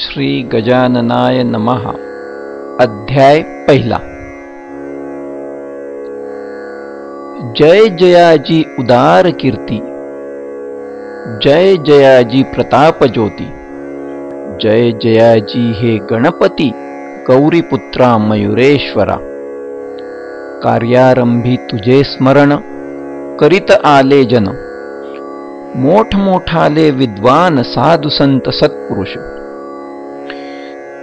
श्री गजाननाय नमः। अध्याय पहिला। जय जयाजी उदार कीर्ती, जय जयाजी प्रताप ज्योती, जय जयाजी हे गणपती गौरीपुत्रा मयुरेश्वरा। कार्यारंभी तुझे स्मरण करीत आले जन, मोठमोठाले विद्वान साधु संत सत्पुरुष।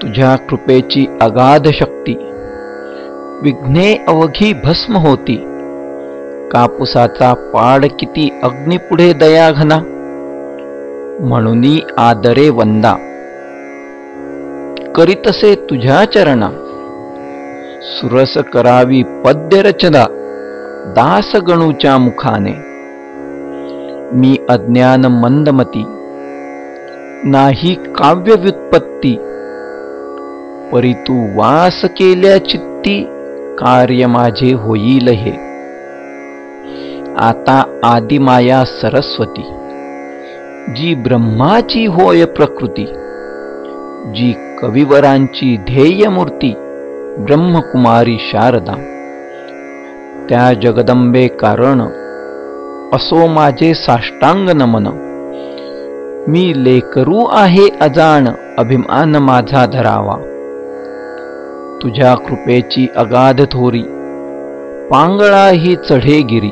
तुझ्या कृपेची अगाध शक्ती, विघ्ने अवघी भस्म होती। कापुसाचा पाड किती अग्निपुढे दयाघना, म्हणूनी आदरे वंदा। करीतसे तुझ्या चरणा, सुरस करावी पद्य रचना दास गणूच्या मुखाने। मी अज्ञान मंदमती, नाही काव्य व्युत्पत्ती। परी तू वास केल्या चित्ती, कार्य माझे होईल हे। आता आदिमाया सरस्वती, जी ब्रह्माची होय प्रकृती। जी कविवरांची ध्येय मूर्ती, ब्रह्मकुमारी शारदा। त्या जगदंबे कारण, असो माझे साष्टांग नमन। मी लेकरू आहे अजाण, अभिमान माझा धरावा। तुझ्या कृपेची अगाध थोरी, पांगळाही चढे गिरी।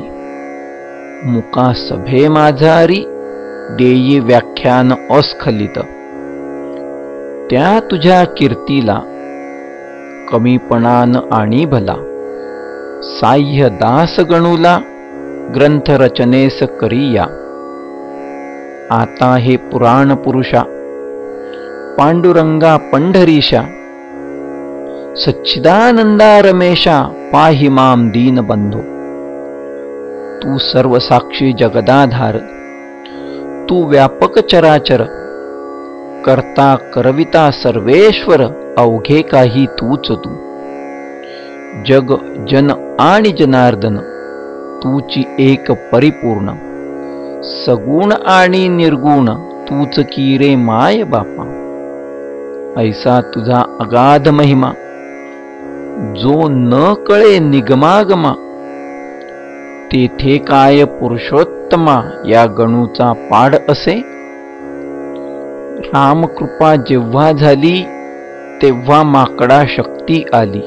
मुका सभे माझारी, देई व्याख्यान अस्खलित। त्या तुझ्या कीर्तीला, कमीपणान आणि भला। साह्य दास गणूला, ग्रंथ रचनेस करिया। आता हे पुराण पुरुषा, पांडुरंगा पंढरीशा। सच्चिदानंदा रमेशा, पाहि माम दीनबंधो। तू सर्वसाक्षी जगदाधार, तू व्यापक चराचर। करता करविता सर्वेश्वर, अवघे काही तूच तू। जग जन आणि जनार्दन, तूची एक परिपूर्ण। सगुण आणि निर्गुण, तूच की रे माय बापा। ऐसा तुझा अगाध महिमा, जो न कळे निगमागमा। तेथे काय पुरुषोत्तमा, या गणूचा पाड असे। रामकृपा जेव्हा झाली, तेव्हा माकडा शक्ती आली।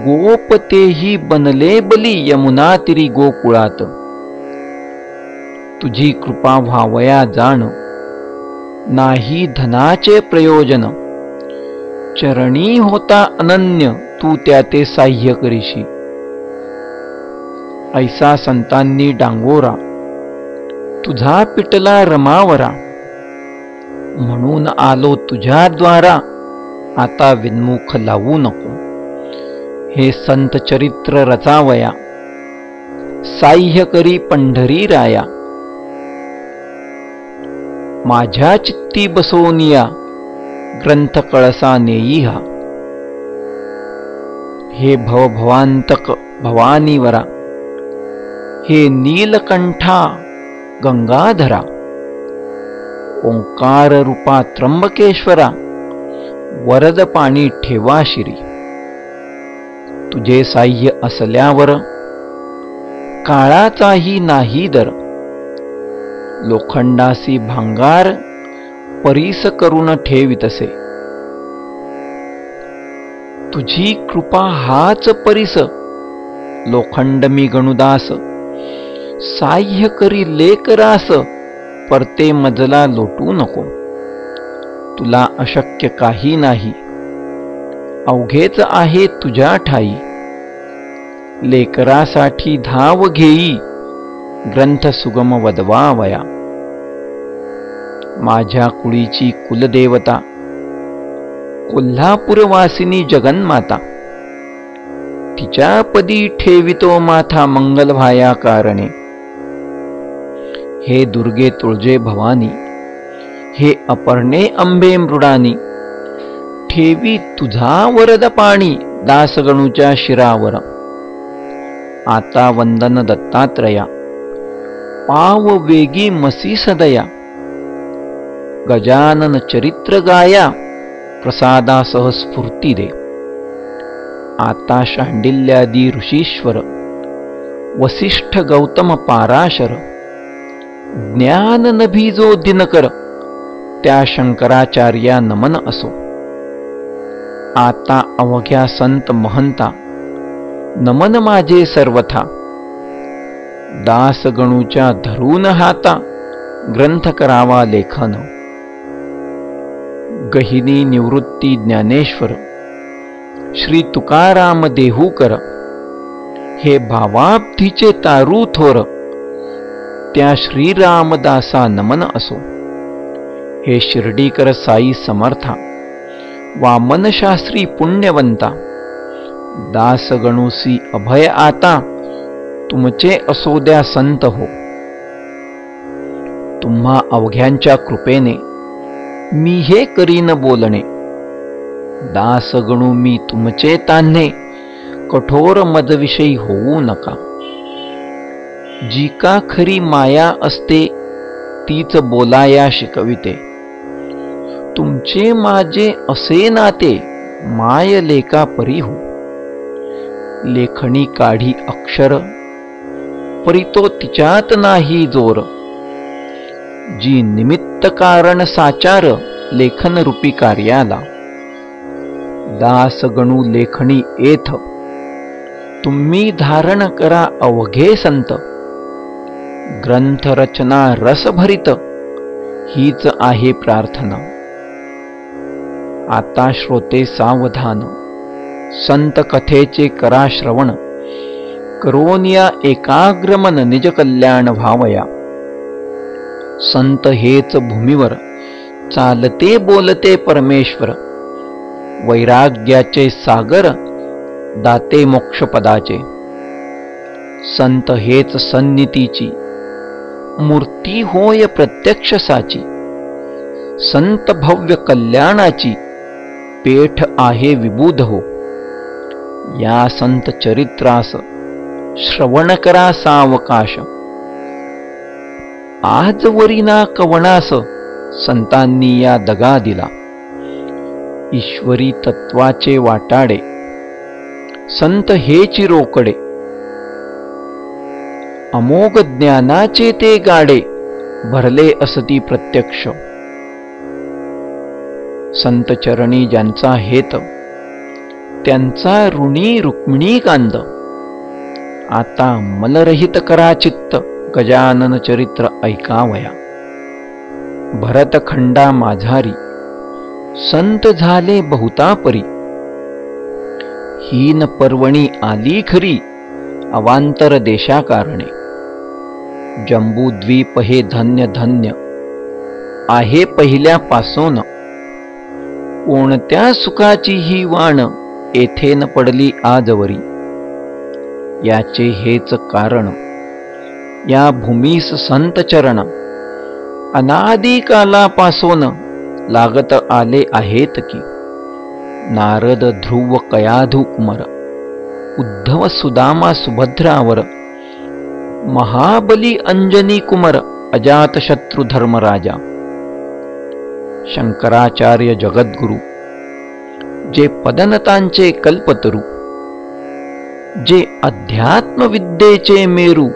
गोप तेही बनले बली, यमुना तिरी गोकुळात। तुझी कृपा व्हावया जाण, नाही धनाचे प्रयोजन। चरणी होता अनन्य, तू त्या ते साह्य करीशी। ऐसा संतांनी डांगोरा, तुझा पिटला रमावरा। म्हणून आलो तुझ्या द्वारा, आता विन्मुख लावू नको। हे संत चरित्र रचावया, साह्य करी पंढरी राया। माझ्या चित्ती बसवनिया, ग्रंथ कळसा नेईहा। हे भवभवांतक भवानीवरा, हे नीलकंठा गंगाधरा। ओंकार रूपा त्र्यंबकेश्वरा, वरद पाणी ठेवा शिरी। तुझे साह्य असल्यावर, काळाचाही नाही दर। लोखंडासी भांगार, परीस करून ठेवितसे। तुझी कृपा हाच परीस, लोखंड मी गणुदास। साह्य करी लेकरास, परते मजला लोटू नको। तुला अशक्य काही नाही, अवघेच आहे तुझ्या ठाई। लेकरासाठी धाव घेई, ग्रंथ सुगम वदवावया। माझ्या कुळीची कुलदेवता, कोल्हापूरवासिनी जगन्माता। तिच्या पदी ठेवितो माथा, मंगल व्हाया कारणे। हे दुर्गे तुळजे भवानी, हे अपर्णे अंबे मृडानी। ठेवी तुझा वरद पाणी, दासगणूच्या शिरावर। आता वंदन दत्तात्रया, पाव वेगी मसी सदया। गजानन चरित्र गाया प्रसादासह स्फूर्ती दे. आता शांडिल्यादी ऋषीश्वर वसिष्ठ गौतम पाराशर ज्ञान नभी जो दिनकर त्या शंकराचार्या नमन असो. आता अवघ्या संत महंता नमन माझे सर्वथा. दासगणूच्या धरून हाता ग्रंथ करावा लेखन. गहिनी निवृत्ती ज्ञानेश्वर श्री तुकाराम देहूकर हे भावाब्धीचे तारू थोर त्या श्रीरामदासा नमन असो. हे शिर्डीकर साई समर्था वामन शास्त्री पुण्यवंता दासगणूसी अभय आता तुमचे असो द्या संत हो. तुम्हा अवघ्यांच्या कृपेने मी हे करीन बोलणे. दासगणू मी तुमचे तान्हे कठोर मदविषयी होऊ नका. जी का खरी माया असते तीच बोलाया शिकविते. तुमचे माझे असे नाते माय लेका परी हो. लेखणी काढी अक्षर परी तो तिच्यात नाही जोर. जी निमित्त कारण साचार लेखन रूपी कार्याला. दासगणू लेखणी येथ तुम्ही धारण करा अवघे संत. ग्रंथ रचना रसभरित हीच आहे प्रार्थना. आता श्रोते सावधान संत कथेचे करा श्रवण. करोनिया एकाग्रमन निज कल्याण व्हावया. संत हेच भूमीवर चालते बोलते परमेश्वर. वैराग्याचे सागर दाते मोक्षपदाचे. संत हेच सन्नितीची मूर्ती होय प्रत्यक्ष साची. संत भव्य कल्याणाची पेठ आहे विबुध हो. या संत चरित्रास श्रवण करा सावकाश. आजवरीना कवनास संतांनी या दगा दिला. ईश्वरी तत्वाचे वाटाडे संत हेची रोकडे. अमोघ ज्ञानाचे ते गाडे भरले असती प्रत्यक्ष. संत चरणी ज्यांचा हेत त्यांचा ऋणी रुक्मिणी कांद. आता मलरहित करा चित्त गजानन चरित्र ऐकावया. भरतखंडा माझारी संत झाले बहुतापरी. हीन पर्वणी आली खरी अवांतर देशाकारणे. जंबूद्वीप हे धन्य धन्य आहे पहिल्यापासून. कोणत्या सुखाची ही वाण येथे न पडली आजवरी. याचे हेच कारण या भूमीस संत चरण. अनादी कालापासून लागत आले आहेत की. नारद ध्रुव कयाधू कुमार उद्धव सुदामा सुभद्रावर. महाबली अंजनी कुमार अजातशत्रु धर्मराजा. शंकराचार्य जगद्गुरु जे पदनतांचे कल्पतरू. जे अध्यात्म विद्येचे मेरू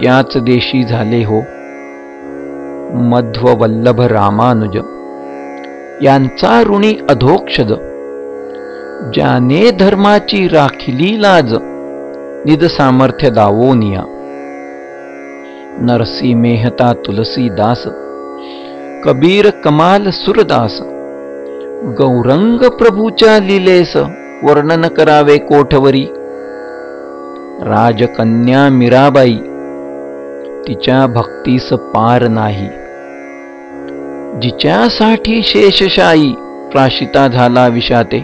याच देशी झाले हो. मध्व वल्लभ रामानुज यांचा ऋणी अधोक्षज. ज्याने धर्माची राखिली लाज निज सामर्थ्य दावोनिया. नरसी मेहता तुलसीदास कबीर कमाल सुरदास. गौरंग प्रभूच्या लीलेस वर्णन करावे कोठवरी. राजकन्या मीराबाई तिच्या भक्तीस पार नाही. जिच्यासाठी शेषशायी प्राशिता झाला विषाते.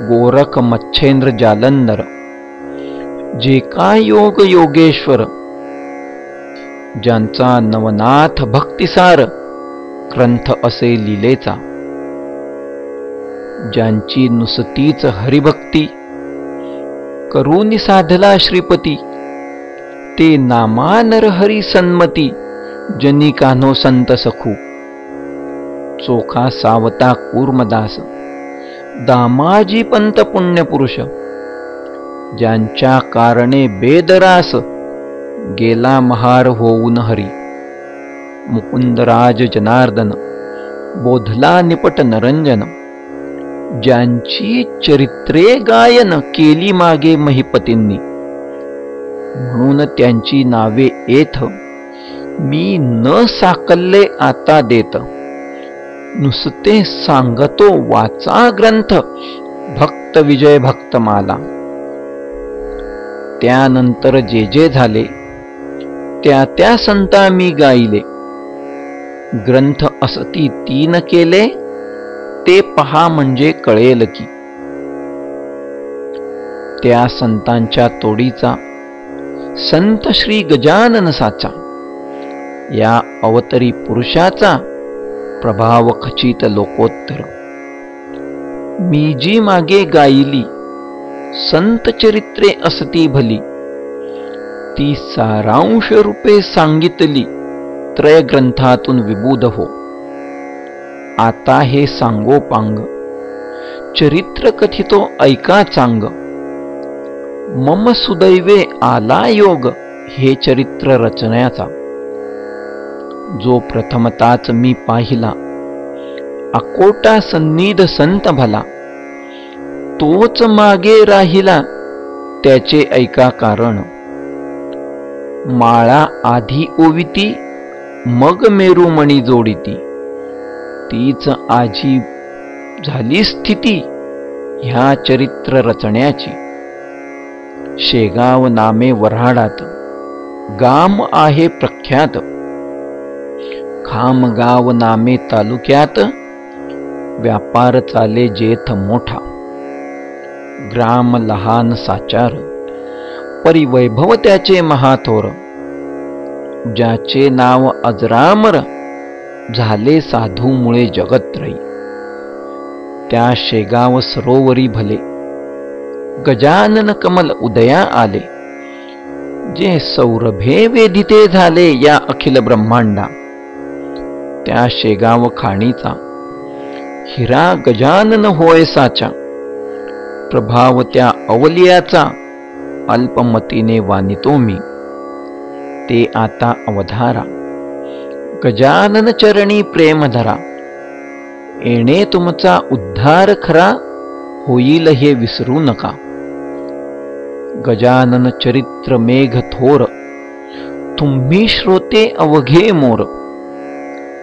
गोरख मच्छेंद्र जालंधर जे का योग योगेश्वर. ज्यांचा नवनाथ भक्तिसार ग्रंथ असे लीलेचा. ज्यांची नुसतीच हरिभक्ती करून साधला श्रीपती. ते नामा नरहरी सन्मती जनी कान्हो संत सखू. चोखा सावता कूर्मदास, दामाजी पंत पुण्यपुरुष, ज्यांच्या कारणे बेदरास गेला महार होऊन हरी, मुकुंदराज जनार्दन बोधला निपट नरंजन, ज्यांची चरित्रे गायन केली मागे महिपतींनी, म्हणून त्यांची नावे येथ मी न साकल्ले आता देत, नुसते सांगतो वाचा ग्रंथ भक्त विजय भक्तमाला. त्यानंतर जे जे झाले त्या त्या संता मी गायले, ग्रंथ असती 3 केले ते पहा म्हणजे कळेल की. त्या संतांच्या तोडीचा संत श्री गजानन साचा, या अवतरी पुरुषाचा प्रभाव खचित लोकोत्तर. मी जी मागे गायली संत चरित्रे असती भली, ती सारांश रूपे सांगितली त्रय ग्रंथातून विबुध हो. आता हे सांगोपांग चरित्र कथितो ऐका चांग, मम सुदैवे आला योग हे चरित्र रचण्याचा. जो प्रथमताच मी पाहिला अकोटा सन्निध संत भला, तोच मागे राहिला त्याचे ऐका कारण. माळा आधी ओविती मग मेरुमणी जोडिती, तीच आजी झाली स्थिती ह्या चरित्र रचण्याची. शेगाव नामे वऱ्हाडात गाम आहे प्रख्यात, खामगाव नामे तालुक्यात व्यापार चाले जेथ मोठा. ग्राम लहान साचार परिवैभव त्याचे महाथोर, ज्याचे नाव अजरामर झाले साधूमुळे जगत्रयी. त्या शेगाव सरोवरी भले गजानन कमल उदया आले, जे सौरभे वेदिते झाले या अखिल ब्रह्मांडा. त्या शेगाव खाणीचा हिरा गजानन होय साचा, प्रभाव त्या अवलियाचा अल्पमतीने वानितो मी. ते आता अवधारा गजानन चरणी प्रेम धरा, येणे तुमचा उद्धार खरा होईल हे विसरू नका. गजानन चरित्र मेघ थोर तुम्ही श्रोते अवघे मोर,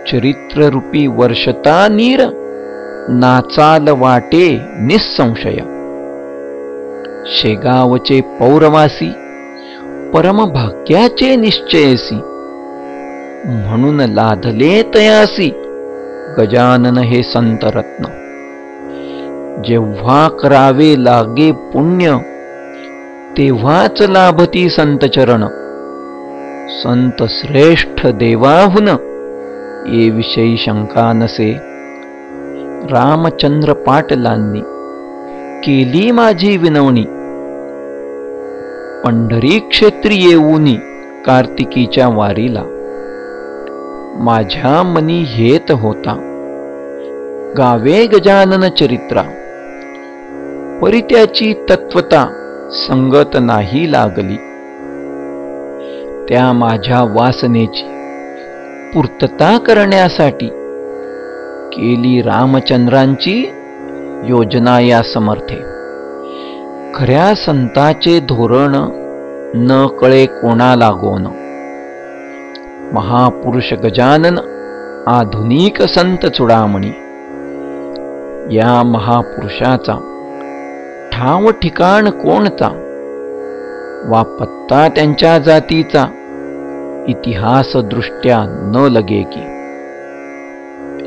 चरित्र रूपी वर्षता नीर नाचाल वाटे निसंशय. शेगावचे पौरवासी परमभाग्याचे निश्चयसी, म्हणून लाधले तयासी गजानन हे संतरत्न. जेव्हा करावे लागे पुण्य तेव्हाच लाभती संत चरण, संत श्रेष्ठ देवाहुन ये विषयी शंका नसे. रामचंद्र पाटलांनी केली माझी विनवणी, पंढरी क्षेत्री येऊनी कार्तिकीच्या वारीला. माझ्या मनी हेत होता गावे गजानन चरित्रा, परी त्याची तत्वता संगत नाही लागली. त्या माझ्या वासनेची पूर्तता करण्यासाठी केली रामचंद्रांची योजना या समर्थे. खऱ्या संताचे धोरण न कळे कोणा लागोन, महापुरुष गजानन आधुनिक संत चुडामणी. या महापुरुषाचा ठाव ठिकाण कोणता, वा पत्ता त्यांच्या जातीचा इतिहास दृष्ट्या न लगे की.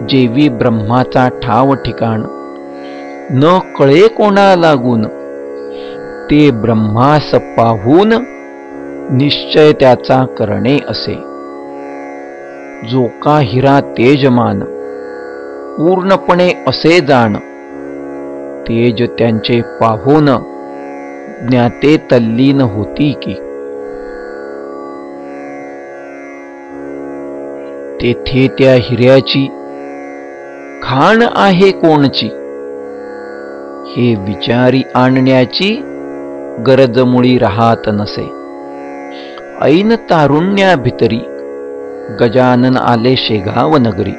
जेवी ब्रह्माचा ठाव ठिकाण न कळे कोणा लागून, ते ब्रह्मास पाहून निश्चय त्याचा करणे असे. जो का हिरा तेजमान पूर्णपणे असे जाण, तेज त्यांचे पाहून ज्ञाते तल्लीन होती की. तेथे त्या हिऱ्याची खाण आहे कोणची, हे विचारी आणण्याची गरज मुळी राहत नसे. ऐन तारुण्या भितरी गजानन आले शेगाव नगरी.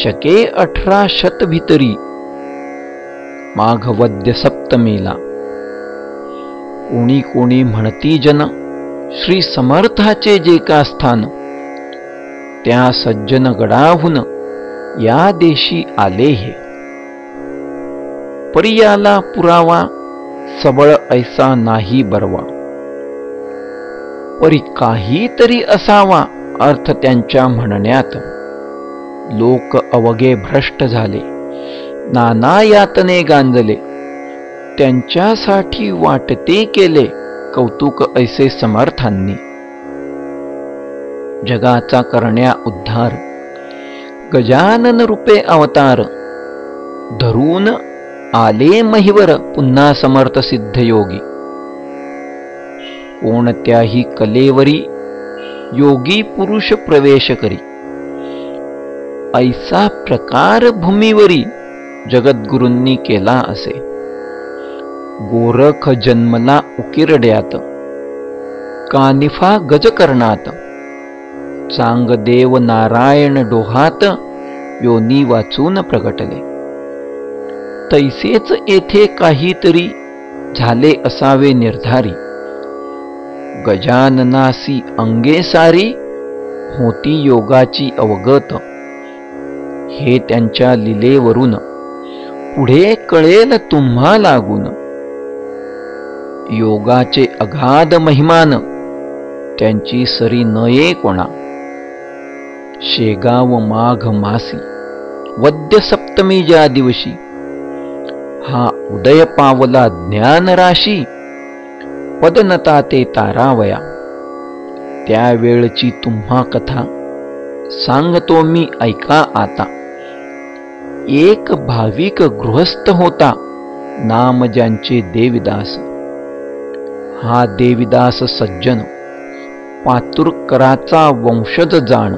शके 1800 भितरी माघवद्य सप्तमीला. कोणी कोणी म्हणती जन श्री समर्थाचे जे का स्थान, त्या सज्जन गडाहून या देशी आले हे. परियाला पुरावा सबळ ऐसा नाही बरवा. परी काहीतरी असावा अर्थ त्यांच्या म्हणण्यात. लोक अवघे भ्रष्ट झाले, नाना यातने गांजले. त्यांच्यासाठी वाटते केले कौतुक ऐसे समर्थांनी. जगाचा करण्या उद्धार गजानन रूपे अवतार. धरून आले महिवर पुन्हा समर्थ सिद्ध योगी. कोणत्याही कलेवरी योगी पुरुष प्रवेश करी. ऐसा प्रकार भूमीवरी जगद्गुरूंनी केला असे. गोरख जन्मला उकिरड्यात, कानिफा गजकर्णात. चांगदेव नारायण डोहात, योनी वाचून प्रगटले. तैसेच येथे काहीतरी झाले असावे निर्धारी. गजाननासी अंगे सारी होती योगाची अवगत. हे त्यांच्या लीलेवरून पुढे कळेल तुम्हा लागून. योगाचे अगाध महिमान त्यांची सरी नये कोणा. शेगाव माघ मासी वद्य सप्तमी ज्या दिवशी, हा उदय पावला ज्ञान राशी. पदनता ते तारावया, त्यावेळची तुम्हा कथा सांगतो मी ऐका आता. एक भाविक गृहस्थ होता, नाम ज्यांचे देविदास. हा देविदास सज्जन पातुरकराचा वंशज जाण.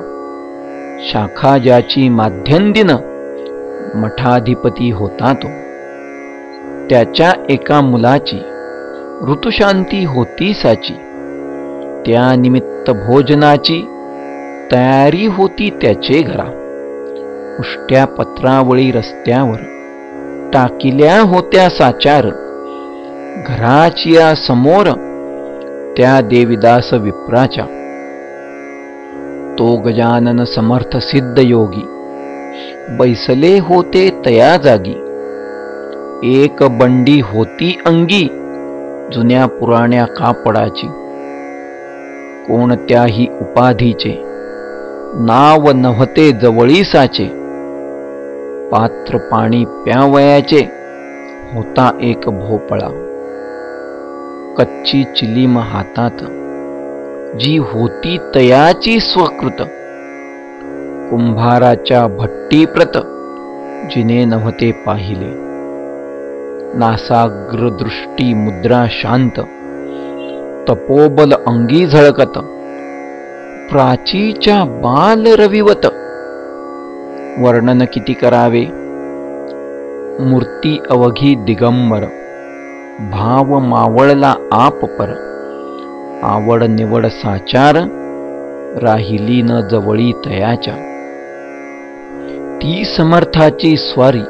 शाखा ज्याची माध्यंदिन मठाधिपती होता तो. त्याच्या एका मुलाची ऋतुशांती होती साची. त्यानिमित्त भोजनाची तयारी होती त्याचे घरा. उष्ट्या पत्रावळी रस्त्यावर टाकिल्या होत्या साचार. घराच्या समोर त्या देविदास विप्राच्या. तो गजानन समर्थ सिद्ध योगी बैसले होते तया जागी. एक बंडी होती अंगी जुन्या पुराण्या कापडाची. कोणत्याही उपाधीचे नाव नव्हते जवळीसाचे. पात्र पाणी प्यावयाचे होता एक भोपळा. कच्ची चिलीम हातात जी होती तयाची स्वकृत. कुंभाराच्या भट्टीप्रत जिने नव्हते पाहिले. नासाग्र दृष्टी मुद्रा शांत, तपोबल अंगी झळकत. प्राचीच्या बाल रविवत, वर्णन किती करावे. मूर्ती अवघी दिगंबर, भाव मावळला आप पर. आवड निवड साचार, राहिली न जवळी तयाच्या. ती समर्थाची स्वारी,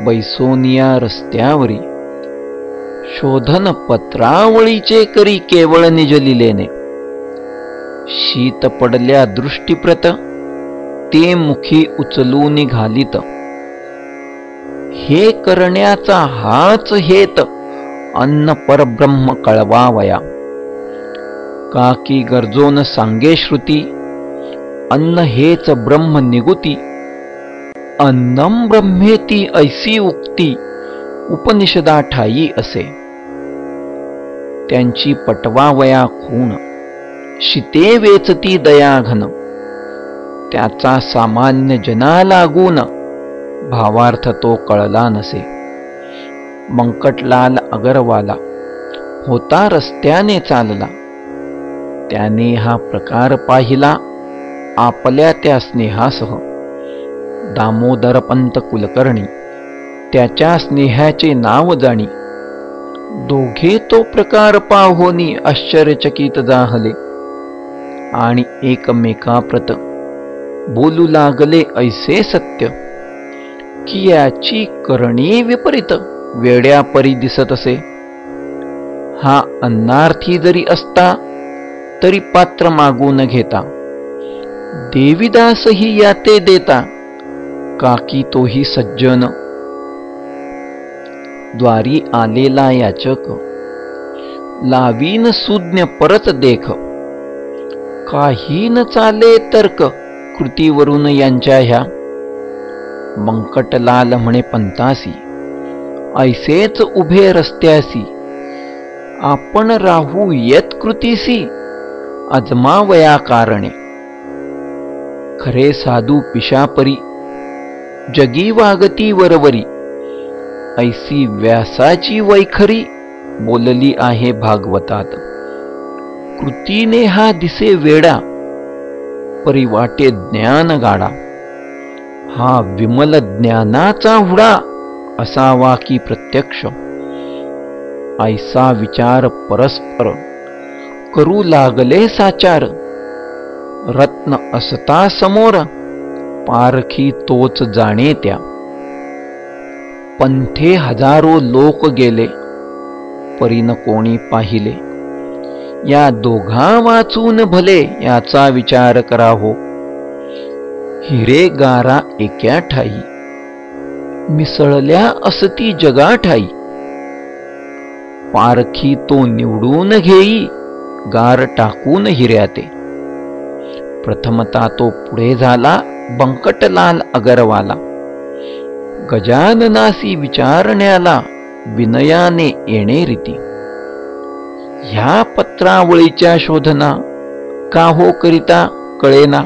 बैसोनिया रस्त्यावरी. शोधन पत्रावळीचे करी केवळ निजलिलेने. शीत पडल्या दृष्टीप्रत, ते मुखी उचलून घालीत. हे करण्याचा हाच हेत, अन्न परब्रह्म कळवावया. काकी गरजोन सांगे श्रुती, अन्न हेच ब्रह्म निगुती. अन्नम ब्रह्मेती ऐसी उक्ती, उपनिषदा ठाई असे. त्यांची पटवावया खूण, शिते वेचती दयाघन. त्याचा सामान्य जना लागून, भावार्थ तो कळला नसे. मंकटलाल अगरवाला होता रस्त्याने चालला. त्याने हा प्रकार पाहिला आपल्या त्या स्नेहासह. दामोदरपंत कुलकर्णी त्याच्या स्नेहाचे नाव जाणी. दोघे तो प्रकार पाहोनी आश्चर्यचकित जाहले आणि एकमेकाप्रत बोलू लागले ऐसे सत्य की याची करणी विपरीत वेड्या परी दिसत असे. हा अन्नार्थी जरी असता तरी पात्र मागून घेता, देवीदासही याते देता, काकी तोही सज्जन. द्वारी आलेला याचक लावीन सुज्ञ परत देख, काही न चाले तर्क कृतीवरून यांच्या ह्या. बंकटलाल म्हणे पंतासी ऐसेच उभे रस्त्यासी, आपण राहू येत कृतीसी अजमावया कारणे. खरे साधू पिशापरी जगी वागती वरवरी, ऐसी व्यासाची वैखरी बोलली आहे भागवतात. कृतीने हा दिसे वेडा, परी वाटे ज्ञान गाडा. हा विमल ज्ञानाचा हुडा, असावा की प्रत्यक्ष. ऐसा विचार परस्पर करू लागले साचार. रत्न असता समोर पारखी तोच जाणे त्या. पंथे हजारो लोक गेले परीन कोणी पाहिले. या दोघा वाचून भले याचा विचार कराहो. हिरे गारा एका ठाई मिसळल्या असती जगा ठाई. पारखी तो निवडून घेई गार टाकून हिऱ्याते. प्रथमता तो पुढे झाला बंकटलाल अगरवाला. गजाननासी विचारण्याला विनयाने येणे रीती. ह्या पत्रावळीच्या शोधना का हो करिता कळेना.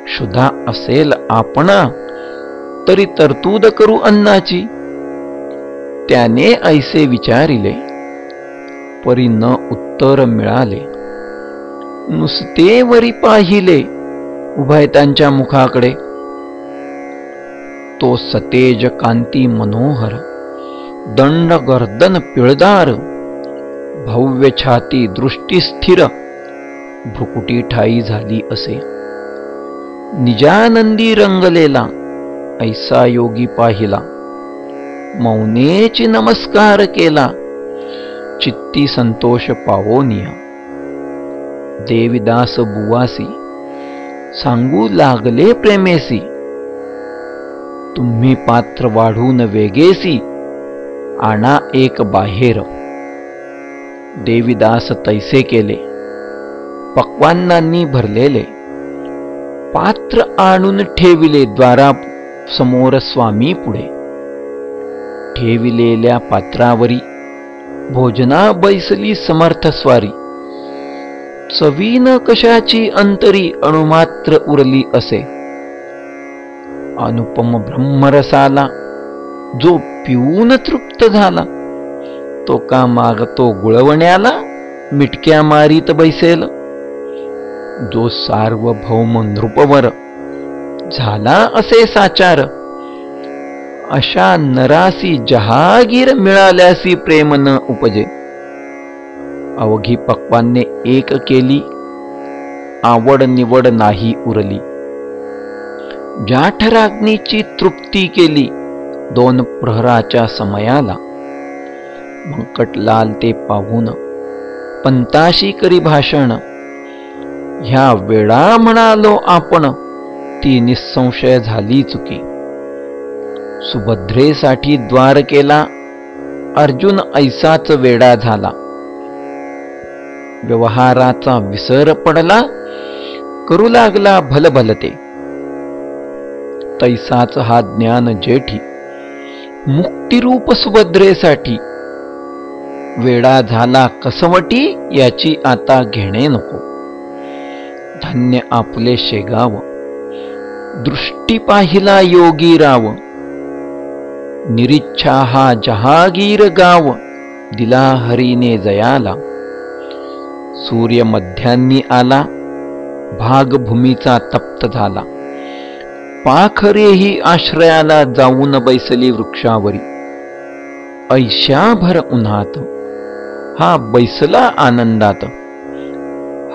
क्षुधा असेल आपणा तरी तरतूद करू अन्नाची. त्याने ऐसे विचारिले परी न उत्तर मिळाले. नुसते वरी पाहिले उभयतांच्या मुखाकडे. तो सतेज कांती मनोहर, दंड गर्दन पिळदार, भव्य छाती दृष्टी स्थिर, भ्रुकुटी ठाई झाली असे. निजानंदी रंगलेला ऐसा योगी पाहिला. मौनेची नमस्कार केला, चित्ती संतोष पावोनिया. देवीदास बुवासी सांगू लागले प्रेमेसी. तुम्ही पात्र वाढून वेगेसी, आणा एक बाहेर. देवीदास तैसे केले. पक्वान्नांनी भरलेले पात्र आणून ठेविले द्वारा समोर स्वामी पुढे. ठेविलेल्या पात्रावरी भोजना बैसली समर्थ स्वारी. चवीन कशाची अंतरी अणुमात्र उरली असे. अनुपम ब्रह्मरसाला जो पिऊन तृप्त झाला, तो का मागतो गुळवण्याला मिटक्या मारीत बैसेल. जो सार्वभौम नृपवर झाला असे साचार, अशा नरासी जहागीर मिळाल्यासी प्रेम न उपजे. अवघी पक्वाने एक केली, आवड निवड नाही उरली. जाठराग्नीची तृप्ती केली दोन प्रहराच्या समयाला. बंकटलाल ते पाहून पंताशी करी भाषण. ह्या वेळा म्हणालो आपण, ती निसंशय झाली चुकी. सुभद्रेसाठी द्वार केला, अर्जुन ऐसाच वेडा झाला. व्यवहाराचा विसर पडला, करू लागला भलभलते. तैसाच हा ज्ञान जेठी, मुक्तिरूप सुभद्रेसाठी. वेडा झाला कसवटी, याची आता घेणे नको. धन्य आपले शेगाव, दृष्टी पाहिला योगी राव. निरीच्छा हा जहागीर गाव, दिला हरीने जयाला. सूर्य मध्यान्नी आला, भागभूमीचा तप्त झाला. पाखरेही आश्रयाला जाऊन बैसली वृक्षावरी. ऐशाभर उन्हात हा बैसला आनंदात.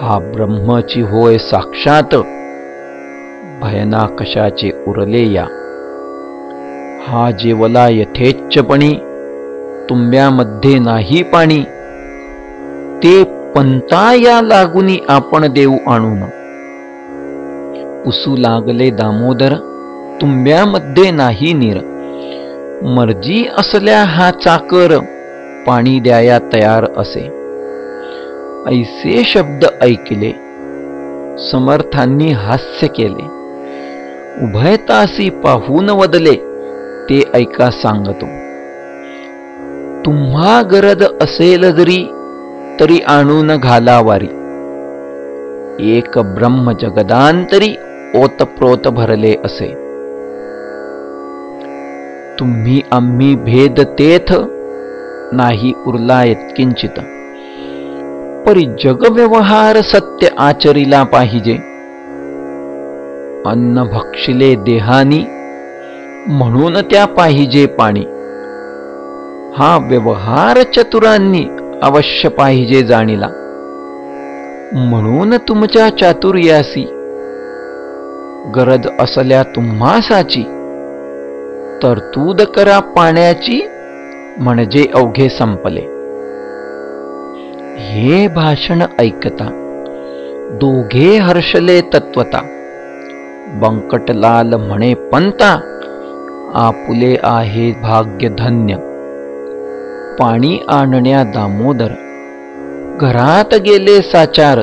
हा ब्रह्मची होय साक्षात, भयना कशाचे उरले या. हा जेवला यथेच्छपणी, तुंब्यामध्ये नाही पाणी. ते पंता या लागुनी आपण देऊ आणून. पुसू लागले दामोदर, तुंब्यामध्ये नाही नीर. मर्जी असल्या हा चाकर, पाणी द्याया तयार असे. ऐसे शब्द ऐकले, समर्थांनी हास्य केले. उभयतासी पाहून वदले, ते ऐका सांगतो. तुम्हा गरज असेल जरी, तरी आणून घालावारी. एक ब्रह्म जगदांतरी, ओतप्रोत भरले असे. तुम्ही आम्ही भेद तेथ, नाही उरला यत्किंचित. परी जगव्यवहार सत्य आचरिला पाहिजे. अन्न भक्षिले देहानी, म्हणून त्या पाहिजे पाणी. हा व्यवहार चतुरांनी अवश्य पाहिजे जाणीला. म्हणून तुमच्या चातुर्यासी, गरज असल्या तुम्हासाची, तरतूद करा पाण्याची, म्हणजे अवघे संपले. हे भाषण ऐकता दोघे हर्षले तत्वता. बंकटलाल म्हणे पंता, आपुले आहे भाग्य धन्य. पाणी आणण्या दामोदर, घरात गेले साचार.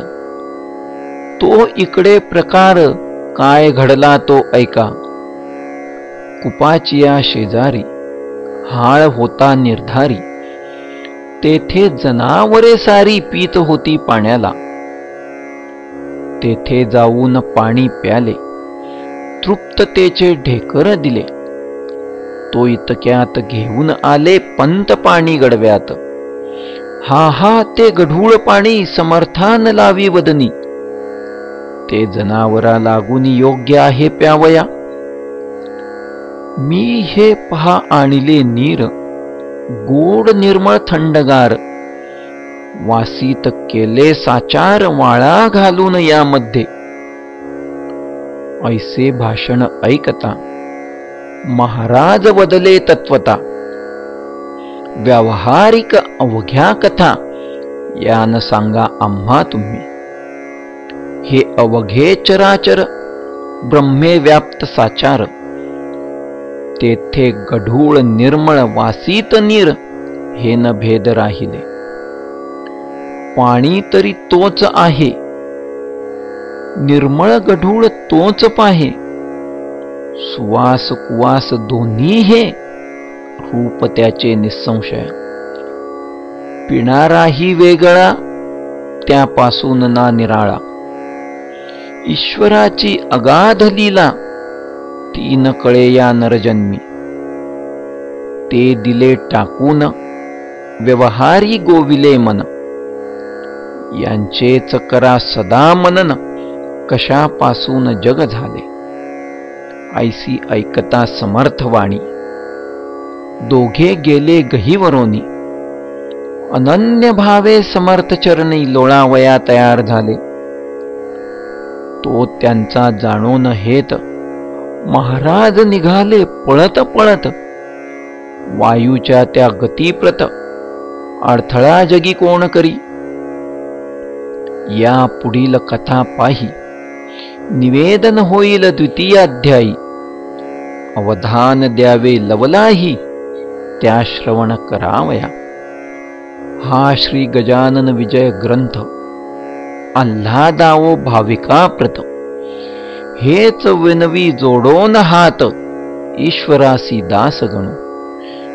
तो इकडे प्रकार, काय घडला तो ऐका. कुपाचिया शेजारी, हाळ होता निर्धारी. तेथे जनावरे सारी पीत होती पाण्याला. तेथे जाऊन पाणी प्याले, तृप्ततेचे ढेकर दिले. तो इतक्यात घेऊन आले पंत पाणी गडव्यात. हा हा ते गढूळ पाणी समर्थान लावी वदनी. ते जनावरा लागून योग्य आहे प्यावया. मी हे पहा आणिले नीर, गोड निर्मळ थंडगार. वासीत केले साचार, वाळा घालून यामध्ये. ऐसे भाषण ऐकता महाराज वदले तत्वता. व्यावहारिक अवघ्या कथा, यान सांगा आम्हा तुम्ही. हे अवघे चराचर, ब्रह्मे व्याप्त साचार. तेथे गढूळ निर्मळ वासीत नीर, हे न भेद राहिले. पाणी तरी तोच आहे, निर्मळ गढूळ तोच पाहे. सुवास कुवास दोन्ही हे, रूप त्याचे निसंशय. पिणाराही वेगळा, त्यापासून ना निराळा. ईश्वराची अगाध लीला, ती न कळे या नरजन्मी. ते दिले टाकून, व्यवहारी गोविले मन. यांचेच करा सदा मनन, कशापासून जग झाले. ऐसी ऐकता समर्थवाणी, दोघे गेले गहीवरोनी. अनन्य भावे समर्थ चरणी लोळावया तयार झाले. तो त्यांचा जाणून हेत, महाराज निघाले पळत पळत. वायूच्या त्या गतीप्रत, अडथळा जगी कोण करी. या पुढील कथा पाही, निवेदन होईल द्वितीयाध्यायी. अवधान द्यावे लवलाही, त्या श्रवण करावया. हा श्री गजानन विजय ग्रंथ, आल्हादावो भाविकाप्रत. हेच विनवी जोडोन हात, ईश्वरासी दास गणू.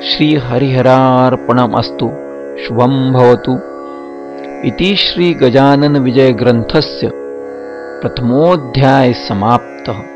श्री हरिहरार्पणमस्तु. शुभं भवतु. इति श्री गजानन विजय ग्रंथस्य प्रथमोऽध्याय समाप्तः.